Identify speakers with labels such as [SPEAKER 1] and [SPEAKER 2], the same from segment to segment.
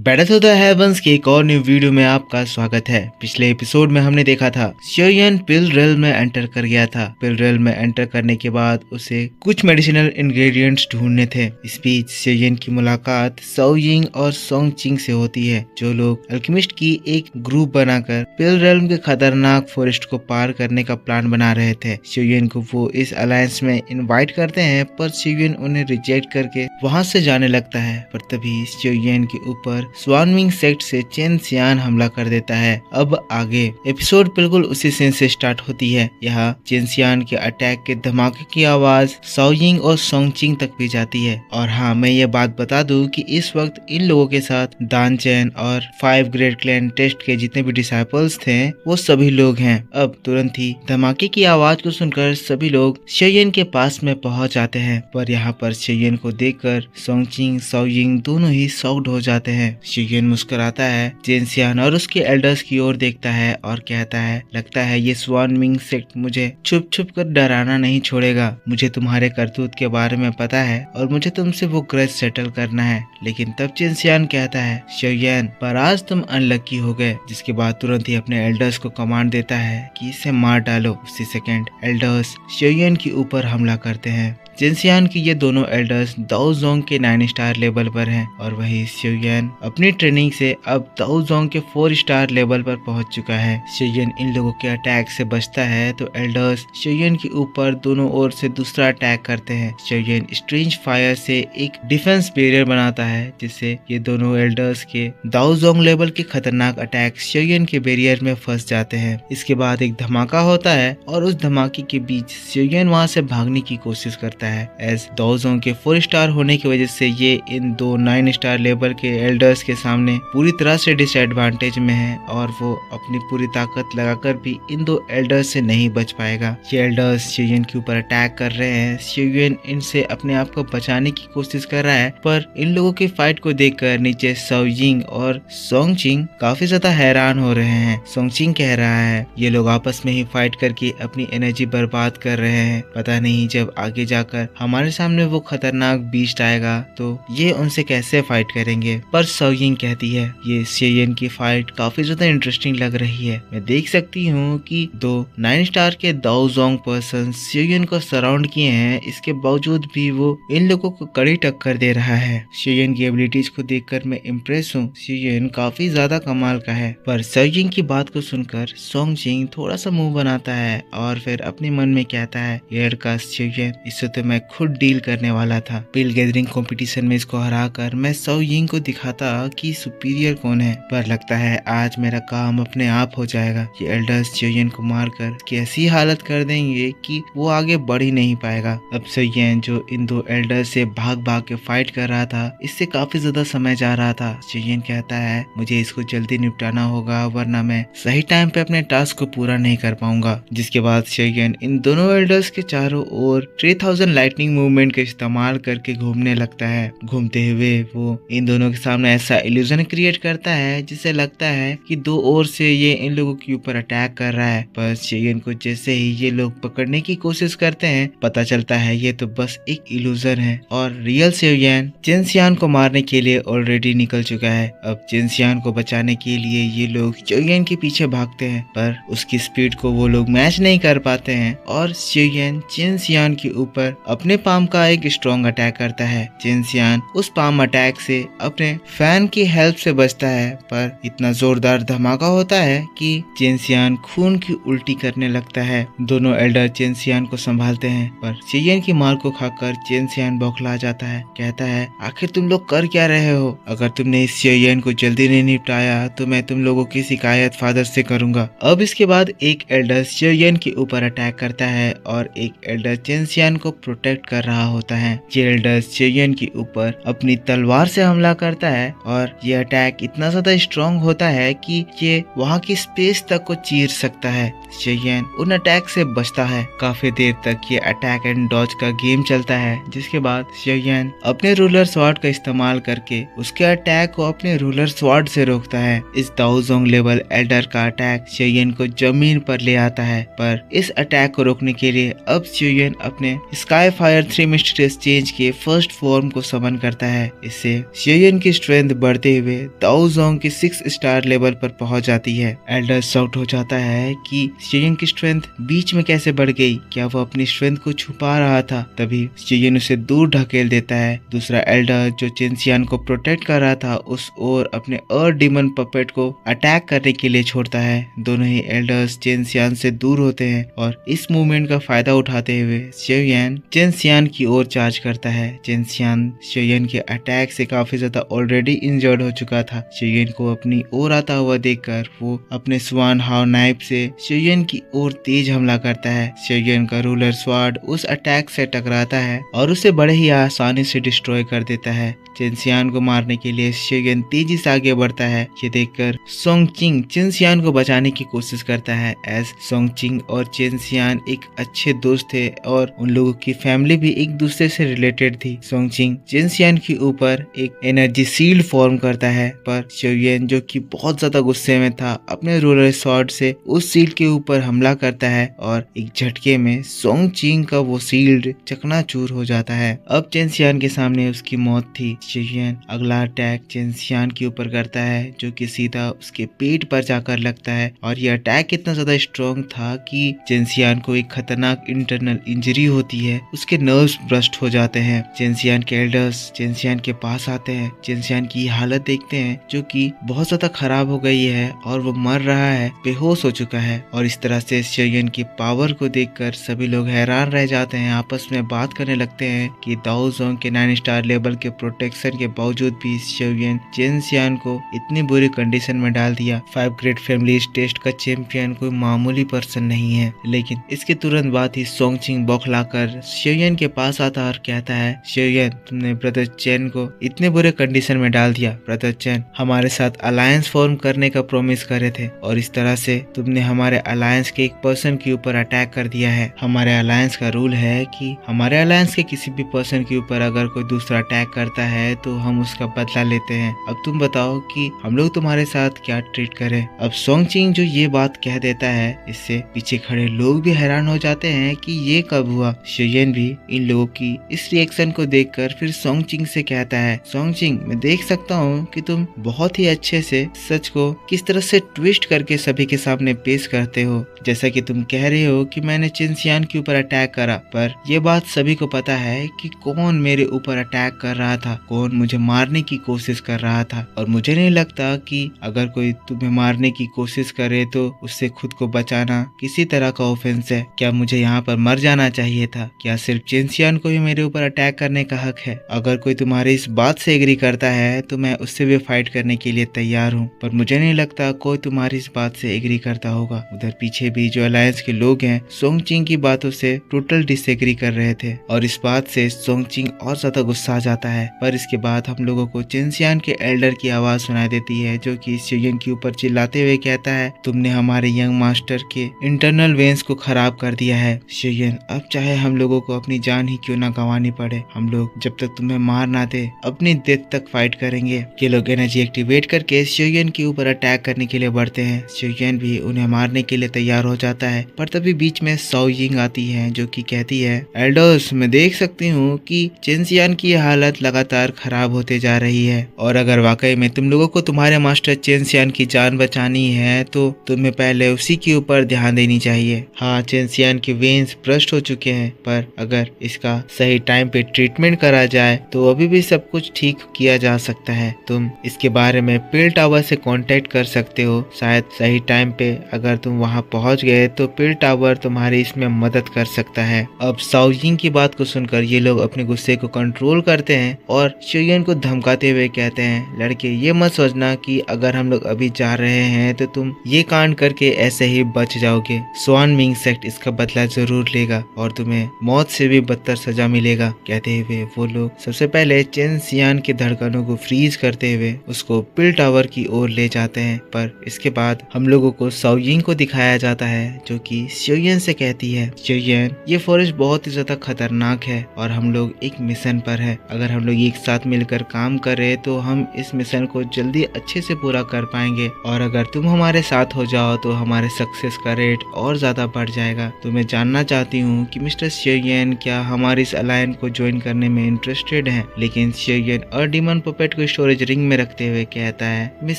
[SPEAKER 1] Battle to the heavens के एक और न्यू वीडियो में आपका स्वागत है। पिछले एपिसोड में हमने देखा था शियोयन पिल रेल में एंटर कर गया था। पिल रेल में एंटर करने के बाद उसे कुछ मेडिसिनल इंग्रेडिएंट्स ढूंढने थे। इस बीच शियोयन की मुलाकात साओयिंग और सोंगचिंग से होती है, जो लोग अल्केमिस्ट की एक ग्रुप बनाकर पिल रेल के खतरनाक फॉरेस्ट को पार करने का प्लान बना रहे थे। शियोयन को वो इस अलायंस में इनवाइट करते हैं, पर शियोयन उन्हें रिजेक्ट करके वहाँ से जाने लगता है। पर तभी शियोयन के ऊपर स्वानविंग सेक्ट से चेन सियान हमला कर देता है। अब आगे एपिसोड बिल्कुल उसी सीन से स्टार्ट होती है। यहाँ चेन सियान के अटैक के धमाके की आवाज साओयिंग और सोंगचिंग तक भी जाती है। और हाँ, मैं ये बात बता दूं कि इस वक्त इन लोगों के साथ दान चैन और 5 ग्रेट क्लैन टेस्ट के जितने भी डिसाइपल्स थे वो सभी लोग हैं। अब तुरंत ही धमाके की आवाज को सुनकर सभी लोग शियोयन के पास में पहुंच जाते हैं, पर यहाँ पर शियोयन को देखकर सोंगचिंग साओयिंग दोनों ही शॉक्ड हो जाते हैं। शियोयन मुस्कुराता है, चेन सियान और उसके एल्डर्स की ओर देखता है और कहता है, लगता है ये स्वानविंग सेक्ट मुझे छुप छुप कर डराना नहीं छोड़ेगा। मुझे तुम्हारे करतूत के बारे में पता है और मुझे तुमसे वो ग्रज सेटल करना है। लेकिन तब चेन सियान कहता है, शियोयन पर आज तुम अनलकी हो गए। जिसके बाद तुरंत ही अपने एल्डर्स को कमांड देता है कि इसे मार डालो। उसी सेकंड एल्डर्स शियोयन के ऊपर हमला करते हैं। चेन सियान की ये दोनों एल्डर्स दाओ जोंग के 9 स्टार लेवल पर हैं और वही शियोयन अपनी ट्रेनिंग से अब दाओ जोंग के 4 स्टार लेवल पर पहुंच चुका है। शियोयन इन लोगों के अटैक से बचता है तो एल्डर्स शियोयन के ऊपर दोनों ओर से दूसरा अटैक करते हैं। शियोयन स्ट्रेंज फायर से एक डिफेंस बैरियर बनाता है, जिससे ये दोनों एल्डर्स के दाओ जोंग लेवल के खतरनाक अटैक शियोयन के बैरियर में फंस जाते हैं। इसके बाद एक धमाका होता है और उस धमाके के बीच शियोयन वहाँ से भागने की कोशिश करता है। एज दाओ जोंग के 4 स्टार होने की वजह से ये इन दो 9 स्टार लेवल के एल्डर्स के सामने पूरी तरह से डिसएडवांटेज में है और वो अपनी पूरी ताकत लगाकर भी इन दो एल्डर्स से नहीं बच पाएगा। ये एल्डर्स शियोयन के ऊपर अटैक कर रहे हैं। शियोयन इनसे अपने आप को बचाने की कोशिश कर रहा है, पर इन लोगों की फाइट को देखकर नीचे साओयिंग और सोंगचिंग काफी ज्यादा हैरान हो रहे हैं। सोंगचिंग कह रहा है, ये लोग आपस में ही फाइट करके अपनी एनर्जी बर्बाद कर रहे हैं। पता नहीं जब आगे जाकर हमारे सामने वो खतरनाक बीस्ट आएगा तो ये उनसे कैसे फाइट करेंगे। पर साओयिंग कहती है, ये शियोयन की फाइट काफी ज्यादा इंटरेस्टिंग लग रही है। मैं देख सकती हूँ कि दो 9 स्टार के दाओ जोंग पर्सन शियोयन को सराउंड किए हैं, इसके बावजूद भी वो इन लोगों को कड़ी टक्कर दे रहा है। शियोयन की एबिलिटीज को देखकर मैं इम्प्रेस हूँ। शियोयन काफी ज्यादा कमाल का है। पर साओयिंग की बात को सुनकर सोंगचिंग थोड़ा सा मुंह बनाता है और फिर अपने मन में कहता है, ये लड़का शियोयन, इससे तो मैं खुद डील करने वाला था। पिल गैदरिंग कंपटीशन में इसको हराकर मैं साओयिंग को दिखाता कि सुपीरियर कौन है। पर लगता है आज मेरा काम अपने आप हो जाएगा। ये एल्डर्स शियोयन को मारकर कैसी हालत कर देंगे कि वो आगे बढ़ ही नहीं पाएगा। अब शियोयन जो इन दो एल्डर्स से भाग भाग के फाइट कर रहा था, इससे काफी ज्यादा समय जा रहा था। शियोयन कहता है, मुझे इसको जल्दी निपटाना होगा वरना मैं सही टाइम पे अपने टास्क को पूरा नहीं कर पाऊंगा। जिसके बाद शियोयन इन दोनों एल्डर्स के चारों ओर 3000 लाइटनिंग मूवमेंट का इस्तेमाल करके घूमने लगता है। घूमते हुए वो इन दोनों के सामने ऐसा इल्यूजन क्रिएट करता है जिससे लगता है कि दो ओर से ये इन लोगों के ऊपर अटैक कर रहा है। पर शियोयन को जैसे ही ये लोग पकड़ने की कोशिश करते हैं, पता चलता है ये तो बस एक इल्यूजन है और रियल शियोयन चेन सियान को मारने के लिए ऑलरेडी निकल चुका है। अब चेन सियान को बचाने के लिए ये लोग शियोयन के पीछे भागते हैं, पर उसकी स्पीड को वो लोग मैच नहीं कर पाते हैं और शियोयन चेन सियान के ऊपर अपने पाम का एक स्ट्रॉन्ग अटैक करता है। चेन सियान उस पाम अटैक से अपने फैन की हेल्प से बचता है, पर इतना जोरदार धमाका होता है कि चेन सियान खून की उल्टी करने लगता है। दोनों एल्डर चेन सियान को संभालते हैं, पर शियोयन की मार को खाकर चेन सियान बौखला जाता है। कहता है, आखिर तुम लोग कर क्या रहे हो? अगर तुमने इस शियोयन को जल्दी नहीं निपटाया तो मैं तुम लोगों की शिकायत फादर से करूंगा। अब इसके बाद एक एल्डर शियोयन के ऊपर अटैक करता है और एक एल्डर चेन सियान को प्रोटेक्ट कर रहा होता है। ये एल्डर शियोयन के ऊपर अपनी तलवार से हमला करता है और ये अटैक इतना ज्यादा स्ट्रॉन्ग होता है कि ये वहाँ की स्पेस तक को चीर सकता है। शियोयन उन अटैक से बचता है। काफी देर तक ये अटैक एंड डॉज का गेम चलता है, जिसके बाद शियोयन अपने रूलर स्वॉर्ड का इस्तेमाल करके उसके अटैक को अपने रूलर स्वॉर्ड से रोकता है। इस दाओ जोंग लेवल एल्डर का अटैक शियोयन को जमीन पर ले आता है, पर इस अटैक को रोकने के लिए अब शियोयन अपने sky sky fire 3 mysterious change के फर्स्ट फॉर्म को समन करता है। इससे शियोयन की स्ट्रेंथ बढ़ते हुए दाओ जोंग के 6 स्टार लेवल पर पहुंच जाती है। एल्डर शॉक्ड हो जाता है कि शियोयन की स्ट्रेंथ बीच में कैसे बढ़ गई, क्या वो अपनी स्ट्रेंथ को छुपा रहा था। तभी शियोयन उसे दूर ढकेल देता है। दूसरा एल्डर जो चेंसियान को प्रोटेक्ट कर रहा था उस ओर अपने अर्थ डीमन पपेट को अटैक करने के लिए छोड़ता है। दोनों ही एल्डर्स चेंसियान से दूर होते हैं और इस मूवमेंट का फायदा उठाते हुए शियोयन चेंसियान की ओर चार्ज करता है। चेंसियान शियोयन के अटैक से काफी ज्यादा ऑलरेडी इंजर्ड हो चुका था। शियोयन को अपनी ओर आता हुआ देखकर वो अपने स्वान हाउ नाइफ से शियोयन की ओर तेज हमला करता है। शियोयन का रूलर स्वार्ड उस अटैक से टकराता है और उसे बड़े ही आसानी से डिस्ट्रॉय कर देता है। चेंसियान को मारने के लिए शियोयन तेजी से आगे बढ़ता है। ये देखकर सोंगचिंग चेंसियान को बचाने की कोशिश करता है। एज सोंगचिंग और चेंसियान एक अच्छे दोस्त थे और उन लोगों की फैमिली भी एक दूसरे से रिलेटेड थी। सोंगचिंग चेंसियान के ऊपर एक एनर्जी सील्ड फॉर्म करता है, पर शियोयन जो कि बहुत ज्यादा गुस्से में था अपने रूलर स्वॉर्ड से उस सील्ड के ऊपर हमला करता है और एक झटके में सोंगचिंग का वो सील्ड चकनाचूर हो जाता है। अब चेंसियान के सामने उसकी मौत थी। शियोयन अगला अटैक चेंसियान के ऊपर करता है जो कि सीधा उसके पेट पर जाकर लगता है और ये अटैक इतना ज्यादा स्ट्रॉन्ग था कि चेंसियान को एक खतरनाक इंटरनल इंजरी होती है। उसके नर्व्स ब्रस्ट हो जाते हैं। चेंसियान के एल्डर्स चेंसियान के पास आते हैं। चेंसियान की हालत देखते हैं जो कि बहुत ज्यादा खराब हो गई है और वो मर रहा है, बेहोश हो चुका है। और इस तरह से शियोयन की पावर को देखकर सभी लोग हैरान रह जाते हैं। आपस में बात करने लगते हैं कि दाओ जोंग के 9 स्टार लेवल के प्रोटेक्शन के बावजूद भी शियोयन चेंसियान को इतनी बुरी कंडीशन में डाल दिया। 5 ग्रेट फैमिलीज टेस्ट का चैंपियन कोई मामूली पर्सन नहीं है। लेकिन इसके तुरंत बाद ही सोंगचिंग बौखलाकर शियोयन के पास आता और कहता है, शियोयन तुमने ब्रदर चेन को इतने बुरे कंडीशन में डाल दिया। ब्रदर चेन हमारे साथ अलायंस फॉर्म करने का प्रॉमिस करे थे और इस तरह से तुमने हमारे अलायंस के एक पर्सन के ऊपर अटैक कर दिया है। हमारे अलायंस का रूल है कि हमारे अलायंस के किसी भी पर्सन के ऊपर अगर कोई दूसरा अटैक करता है तो हम उसका बदला लेते हैं। अब तुम बताओ कि हम लोग तुम्हारे साथ क्या ट्रीट करें। अब सोंगचिंग जो ये बात कह देता है इससे पीछे खड़े लोग भी हैरान हो जाते हैं कि ये कब हुआ। शियोयन भी इन लोगों की इस रिएक्शन को देखकर फिर सोंगचिंग से कहता है, सोंगचिंग मैं देख सकता हूँ कि तुम बहुत ही अच्छे से सच को किस तरह से ट्विस्ट करके सभी के सामने पेश करते हो। जैसा कि तुम कह रहे हो कि मैंने चेंसियान के ऊपर अटैक करा, पर यह बात सभी को पता है कि कौन मेरे ऊपर अटैक कर रहा था, कौन मुझे मारने की कोशिश कर रहा था। और मुझे नहीं लगता कि अगर कोई तुम्हें मारने की कोशिश करे तो उससे खुद को बचाना किसी तरह का ऑफेंस है। क्या मुझे यहाँ पर मर जाना चाहिए था? क्या सिर्फ चेंसियान को ही मेरे ऊपर अटैक करने का हक है? अगर कोई तुम्हारी इस बात से एग्री करता है तो मैं उससे भी फाइट करने के लिए तैयार हूँ, पर मुझे नहीं लगता कोई तुम्हारी इस बात से एग्री करता होगा। उधर पीछे भी जो अलायंस के लोग हैं सोंगचिंग की बातों से टोटल डिसएग्री कर रहे थे और इस बात से सोंगचिंग और ज्यादा गुस्सा आ जाता है। पर इसके बाद हम लोगों को चेंसियान के एल्डर की आवाज सुनाई देती है जो कि शियोयन के ऊपर चिल्लाते हुए कहता है, तुमने हमारे यंग मास्टर के इंटरनल वेन्स को खराब कर दिया है। शियोयन अब चाहे हम लोगों को अपनी जान ही क्यों ना गंवानी पड़े, हम लोग जब तक तुम्हें मार ना दे अपनी डेथ तक फाइट करेंगे। ये लोग एनर्जी एक्टिवेट करके शियोयन के ऊपर अटैक करने के लिए बढ़ते हैं। शियोयन भी उन्हें मारने के लिए तैयार हो जाता है, पर तभी बीच में शाओयिंग आती है जो कि कहती है, एल्डर्स मैं देख सकती हूँ कि चेंसियान की हालत लगातार खराब होते जा रही है और अगर वाकई में तुम लोगों को तुम्हारे मास्टर चेंसियान की जान बचानी है तो तुम्हें पहले उसी के ऊपर ध्यान देनी चाहिए। हाँ चेंसियान के वेन्स ब्रस्ट हो चुके हैं, पर अगर इसका सही टाइम पे ट्रीटमेंट करा जाए तो अभी भी सब कुछ ठीक किया जा सकता है। तुम इसके बारे में पिल टावर से कांटेक्ट कर सकते हो, शायद सही टाइम पे अगर तुम वहां पहुंच गए तो पिल टावर तुम्हारी इसमें मदद कर सकता है। अब शाओयिंग की बात को सुनकर ये लोग अपने गुस्से को कंट्रोल करते हैं और शियोयन को धमकाते हुए कहते हैं, लड़के ये मत सोचना कि अगर हम लोग अभी जा रहे हैं तो तुम ये कांड करके ऐसे ही बच जाओगे। स्वान मिंग सेक्ट इसका बदला जरूर लेगा और तुम्हें मौत से भी बदतर सजा मिलेगा। कहते हुए वो लोग सबसे पहले चेंसियान के धड़कनों को फ्रीज करते हुए उसको पिल टावर की ओर ले जाते हैं, पर इसके बाद हम लोगों को शाओयिंग को दिखाया जाता है जो कि शियोयन से कहती है, शियोयन ये फॉरेस्ट बहुत ही ज्यादा खतरनाक है और हम लोग एक मिशन पर है। अगर हम लोग एक साथ मिलकर काम करें तो हम इस मिशन को जल्दी अच्छे से पूरा कर पाएंगे और अगर तुम हमारे साथ हो जाओ तो हमारे सक्सेस का रेट और ज्यादा बढ़ जाएगा। तो मैं जानना चाहती हूँ कि मिस्टर शियोयन शियोयन क्या हमारी इस अलायंस को ज्वाइन करने में इंटरेस्टेड हैं। लेकिन शियोयन और डीमन पपेट को स्टोरेज रिंग में रखते हुए कहता है, मिस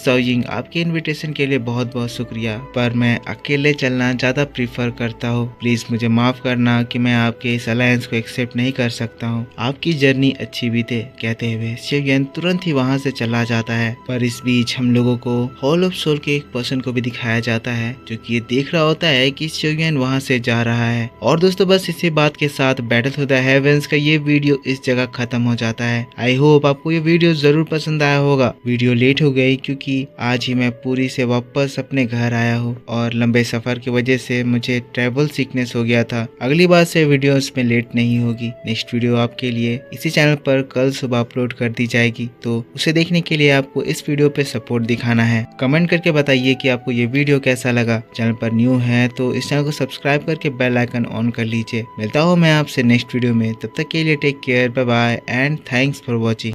[SPEAKER 1] सोजिंग आपके इनविटेशन के लिए बहुत बहुत शुक्रिया, पर मैं अकेले चलना ज्यादा प्रीफर करता हूँ। प्लीज मुझे माफ करना कि मैं आपके इस अलायंस को एक्सेप्ट नहीं कर सकता हूँ। आपकी जर्नी अच्छी बीते। कहते हुए शियोयन तुरंत ही वहाँ से चला जाता है। पर इस बीच हम लोगों को हॉल ऑफ सोल के एक पर्सन को भी दिखाया जाता है जो कि ये देख रहा होता है कि शियोयन वहाँ से जा रहा है। और दोस्तों बस इसी बात के साथ बैटल ऑफ द हेवेंस का ये वीडियो इस जगह खत्म हो जाता है। आई होप आपको ये वीडियो जरूर पसंद आया होगा। वीडियो लेट हो गई क्योंकि आज ही मैं पूरी से वापस अपने घर आया हूँ और लंबे सफर की वजह से मुझे ट्रैवल सिकनेस हो गया था। अगली बार से वीडियोस में लेट नहीं होगी। नेक्स्ट वीडियो आपके लिए इसी चैनल पर कल सुबह अपलोड कर दी जाएगी, तो उसे देखने के लिए आपको इस वीडियो पे सपोर्ट दिखाना है। कमेंट करके बताइए कि आपको ये वीडियो कैसा लगा। चैनल पर न्यू है तो इस चैनल को सब्सक्राइब करके बेल आइकन ऑन कर लीजिए। मिलता हूँ मैं आपसे नेक्स्ट वीडियो में, तब तक के लिए take care, bye bye and thanks for watching.